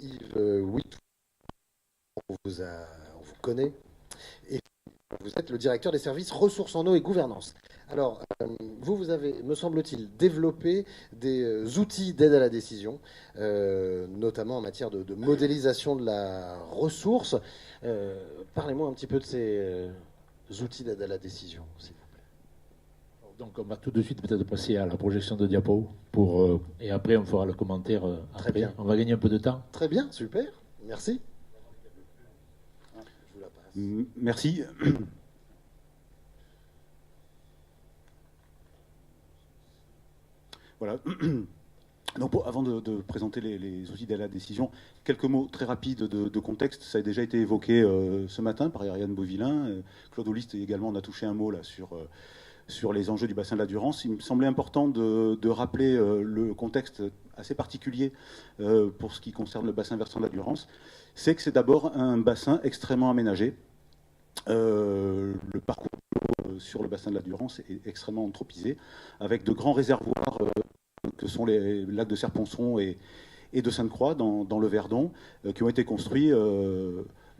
Yves Witt, on vous connaît, et vous êtes le directeur des services ressources en eau et gouvernance. Alors, vous avez, me semble-t-il, développé des outils d'aide à la décision, notamment en matière de modélisation de la ressource. Parlez-moi un petit peu de ces outils d'aide à la décision, s'il vous plaît. Donc on va tout de suite peut-être passer à la projection de diapo et après on fera le commentaire Très après. bien. On va gagner un peu de temps. Très bien, super. Merci. Je vous la passe. Merci. Voilà. Donc avant de présenter les outils d'aide à la décision, quelques mots très rapides de contexte. Ça a déjà été évoqué ce matin par Ariane Beauvillain. Claude Aulist également on a touché un mot là sur les enjeux du bassin de la Durance. Il me semblait important de rappeler le contexte assez particulier pour ce qui concerne le bassin versant de la Durance. C'est que c'est d'abord un bassin extrêmement aménagé. Le parcours sur le bassin de la Durance est extrêmement anthropisé, avec de grands réservoirs que sont les lacs de Serponçon et de Sainte-Croix dans le Verdon, qui ont été construits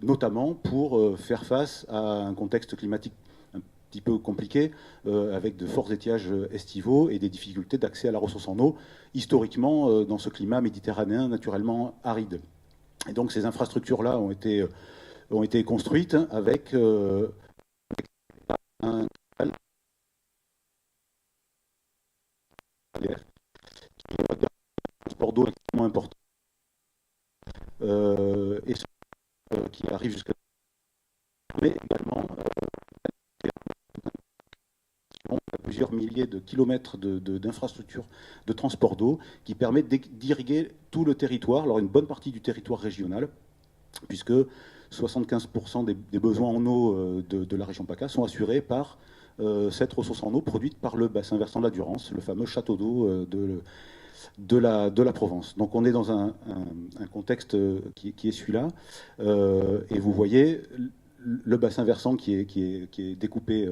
notamment pour faire face à un contexte climatique un petit peu compliqué, avec de forts étiages estivaux et des difficultés d'accès à la ressource en eau, historiquement dans ce climat méditerranéen naturellement aride. Et donc ces infrastructures-là ont été construites avec un transport d'eau extrêmement important et qui arrive jusqu'à mais également plusieurs milliers de kilomètres d'infrastructures de transport d'eau qui permettent d'irriguer tout le territoire, alors une bonne partie du territoire régional, puisque 75% des besoins en eau de la région PACA sont assurés par cette ressource en eau produite par le bassin versant de la Durance, le fameux château d'eau de la Provence. Donc on est dans un contexte qui est celui-là, et vous voyez le bassin versant qui est découpé,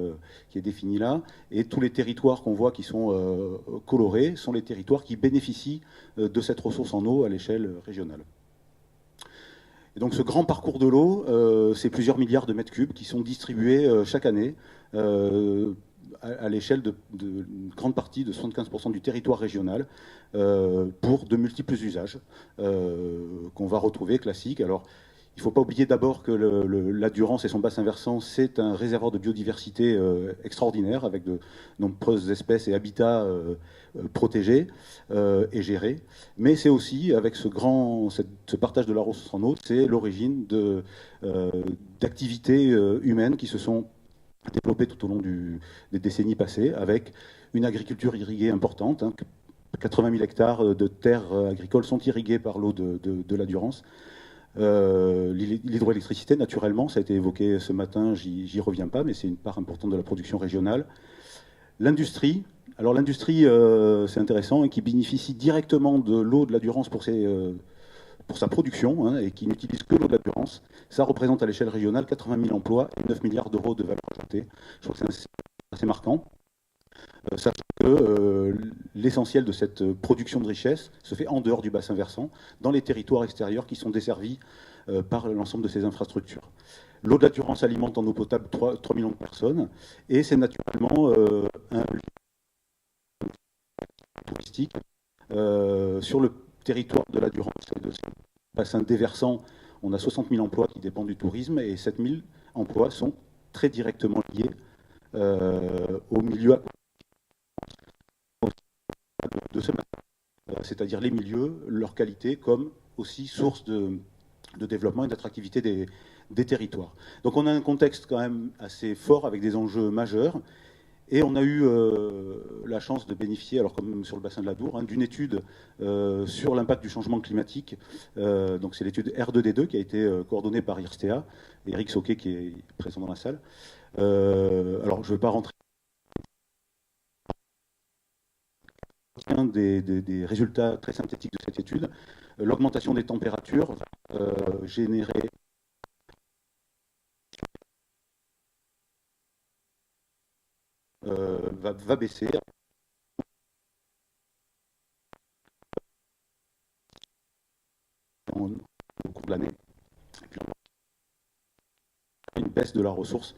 qui est défini là, et tous les territoires qu'on voit qui sont colorés sont les territoires qui bénéficient de cette ressource en eau à l'échelle régionale. Et donc ce grand parcours de l'eau, c'est plusieurs milliards de mètres cubes qui sont distribués chaque année à l'échelle d'une grande partie de 75% du territoire régional pour de multiples usages qu'on va retrouver classiques. Alors, il ne faut pas oublier d'abord que la Durance et son bassin versant, c'est un réservoir de biodiversité extraordinaire avec de nombreuses espèces et habitats protégés et gérés. Mais c'est aussi, avec ce partage de la ressource en eau, c'est l'origine d'activités humaines qui se sont développées tout au long des décennies passées, avec une agriculture irriguée importante. 80 000 hectares de terres agricoles sont irrigués par l'eau de la Durance. L'hydroélectricité, naturellement, ça a été évoqué ce matin, j'y reviens pas, mais c'est une part importante de la production régionale. L'industrie, alors l'industrie, c'est intéressant, et qui bénéficie directement de l'eau de la Durance pour sa production, hein, et qui n'utilise que l'eau de la Durance. Ça représente à l'échelle régionale 80 000 emplois et 9 milliards d'euros de valeur ajoutée. Je crois que c'est assez marquant. Sachant que l'essentiel de cette production de richesse se fait en dehors du bassin versant, dans les territoires extérieurs qui sont desservis par l'ensemble de ces infrastructures. L'eau de la Durance alimente en eau potable 3 millions de personnes, et c'est naturellement un lieu touristique. Sur le territoire de la Durance et de ce bassin déversant, on a 60 000 emplois qui dépendent du tourisme, et 7 000 emplois sont très directement liés au milieu de ce bassin, c'est-à-dire les milieux, leur qualité, comme aussi source de développement et d'attractivité des territoires. Donc on a un contexte quand même assez fort avec des enjeux majeurs, et on a eu la chance de bénéficier, alors comme sur le bassin de la Dour, hein, d'une étude sur l'impact du changement climatique. Donc c'est l'étude R2D2 qui a été coordonnée par IRSTEA, et Eric Sauquet qui est présent dans la salle. Alors je ne vais pas rentrer des résultats très synthétiques de cette étude. L'augmentation des températures générée va baisser. au cours de l'année. Et puis une baisse de la ressource.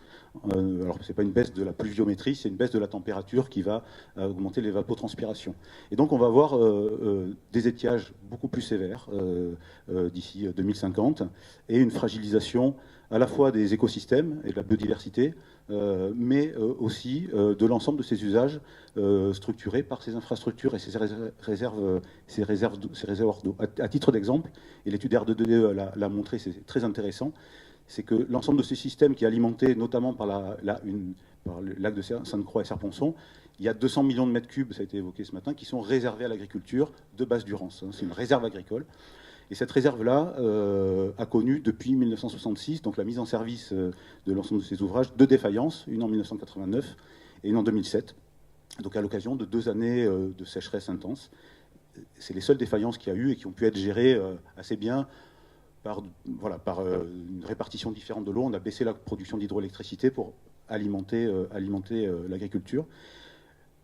Alors, ce n'est pas une baisse de la pluviométrie, c'est une baisse de la température qui va augmenter l'évapotranspiration. Et donc, on va avoir des étiages beaucoup plus sévères d'ici 2050 et une fragilisation à la fois des écosystèmes et de la biodiversité, mais aussi de l'ensemble de ces usages structurés par ces infrastructures et ces réservoirs d'eau. À titre d'exemple, et l'étude R2D l'a montré, c'est très intéressant, c'est que l'ensemble de ces systèmes qui est alimenté notamment par le lac de Sainte-Croix et Serponçon, il y a 200 millions de mètres cubes, ça a été évoqué ce matin, qui sont réservés à l'agriculture de basse durance. C'est une réserve agricole. Et cette réserve-là a connu depuis 1966, donc la mise en service de l'ensemble de ces ouvrages, deux défaillances, une en 1989 et une en 2007, donc à l'occasion de 2 années de sécheresse intense. C'est les seules défaillances qu'il y a eu et qui ont pu être gérées assez bien par une répartition différente de l'eau. On a baissé la production d'hydroélectricité pour alimenter l'agriculture.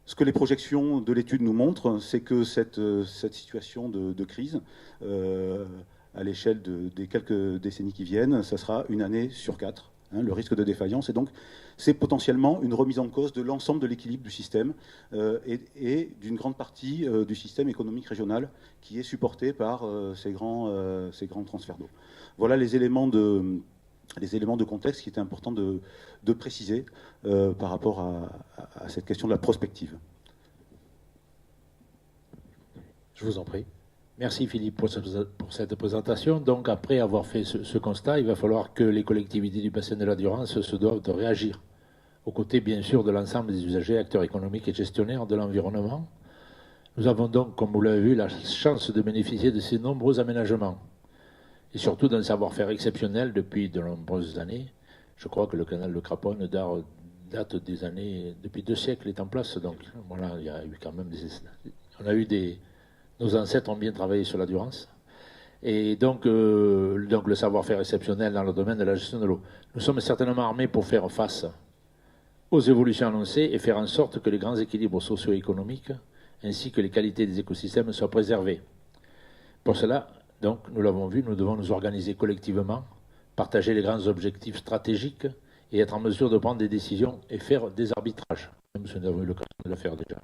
Ce que les projections de l'étude nous montrent, c'est que cette situation de crise, à l'échelle des quelques décennies qui viennent, ça sera une année sur 4, le risque de défaillance. Et donc, c'est potentiellement une remise en cause de l'ensemble de l'équilibre du système et d'une grande partie du système économique régional qui est supporté par ces grands transferts d'eau. Voilà les éléments de contexte qui étaient importants de préciser par rapport à cette question de la prospective. Je vous en prie. Merci Philippe pour cette présentation. Donc après avoir fait ce constat, il va falloir que les collectivités du bassin de la Durance se doivent de réagir, aux côtés bien sûr de l'ensemble des usagers, acteurs économiques et gestionnaires de l'environnement. Nous avons donc, comme vous l'avez vu, la chance de bénéficier de ces nombreux aménagements, et surtout d'un savoir-faire exceptionnel depuis de nombreuses années. Je crois que le canal de Craponne date des années, depuis 2 siècles est en place, donc voilà, il y a eu quand même nos ancêtres ont bien travaillé sur la Durance. Et donc le savoir-faire exceptionnel dans le domaine de la gestion de l'eau. Nous sommes certainement armés pour faire face aux évolutions annoncées et faire en sorte que les grands équilibres socio-économiques ainsi que les qualités des écosystèmes soient préservées. Pour cela, donc, nous l'avons vu, nous devons nous organiser collectivement, partager les grands objectifs stratégiques et être en mesure de prendre des décisions et faire des arbitrages, même si nous avons eu l'occasion de le faire déjà.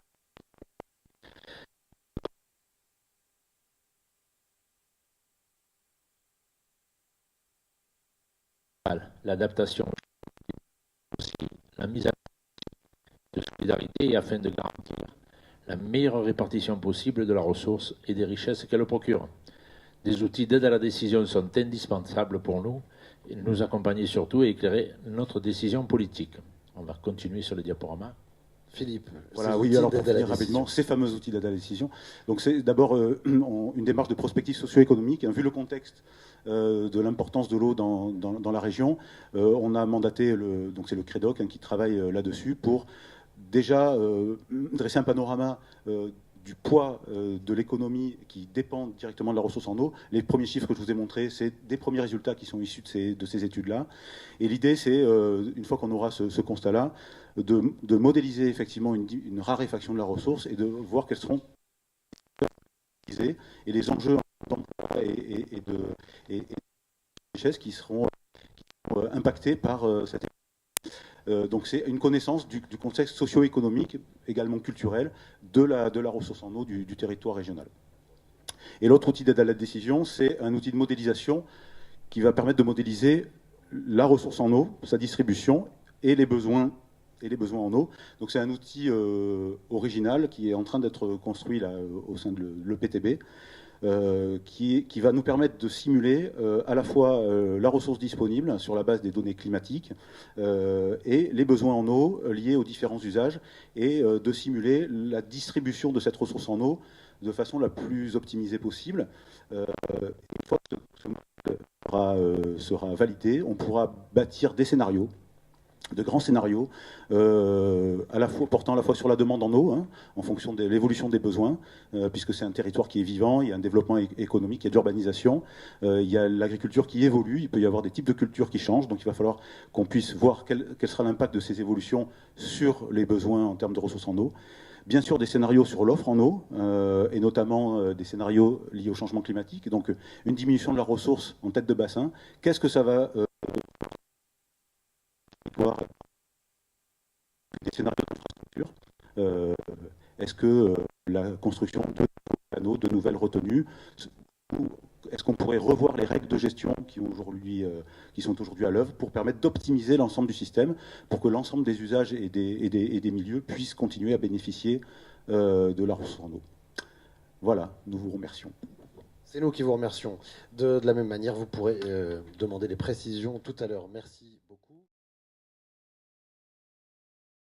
L'adaptation, aussi la mise à de solidarité et afin de garantir la meilleure répartition possible de la ressource et des richesses qu'elle procure. Des outils d'aide à la décision sont indispensables pour nous et nous accompagner surtout et éclairer notre décision politique. On va continuer sur le diaporama. Philippe, voilà, oui, alors pour finir rapidement, ces fameux outils d'aide à la décision. Donc c'est d'abord une démarche de prospective socio-économique. Vu le contexte de l'importance de l'eau dans la région, on a mandaté, donc c'est le CREDOC qui travaille là-dessus pour déjà dresser un panorama du poids de l'économie qui dépend directement de la ressource en eau. Les premiers chiffres que je vous ai montrés, c'est des premiers résultats qui sont issus de ces études-là. Et l'idée, c'est, une fois qu'on aura ce constat-là, de modéliser effectivement une raréfaction de la ressource et de voir quels seront et les enjeux d'emploi et de richesse qui seront impactés par cette donc c'est une connaissance du contexte socio-économique, également culturel, de la ressource en eau du territoire régional. Et l'autre outil d'aide à la décision, c'est un outil de modélisation qui va permettre de modéliser la ressource en eau, sa distribution et les besoins en eau. Donc c'est un outil original qui est en train d'être construit là, au sein de l'EPTB. Qui va nous permettre de simuler à la fois la ressource disponible sur la base des données climatiques et les besoins en eau liés aux différents usages et de simuler la distribution de cette ressource en eau de façon la plus optimisée possible. Une fois que ce modèle sera validé, on pourra bâtir des scénarios, de grands scénarios, portant à la fois sur la demande en eau, en fonction de l'évolution des besoins, puisque c'est un territoire qui est vivant, il y a un développement économique, il y a de l'urbanisation, il y a l'agriculture qui évolue, il peut y avoir des types de cultures qui changent, donc il va falloir qu'on puisse voir quel sera l'impact de ces évolutions sur les besoins en termes de ressources en eau. Bien sûr, des scénarios sur l'offre en eau, et notamment des scénarios liés au changement climatique. Donc, une diminution de la ressource en tête de bassin. Qu'est-ce que ça va des scénarios d'infrastructure. Est-ce que la construction de nouveaux canaux, de nouvelles retenues, est-ce qu'on pourrait revoir les règles de gestion qui sont aujourd'hui à l'œuvre pour permettre d'optimiser l'ensemble du système, pour que l'ensemble des usages et des milieux puissent continuer à bénéficier de la ressource en eau. Voilà, nous vous remercions. C'est nous qui vous remercions. De la même manière, vous pourrez demander des précisions tout à l'heure. Merci.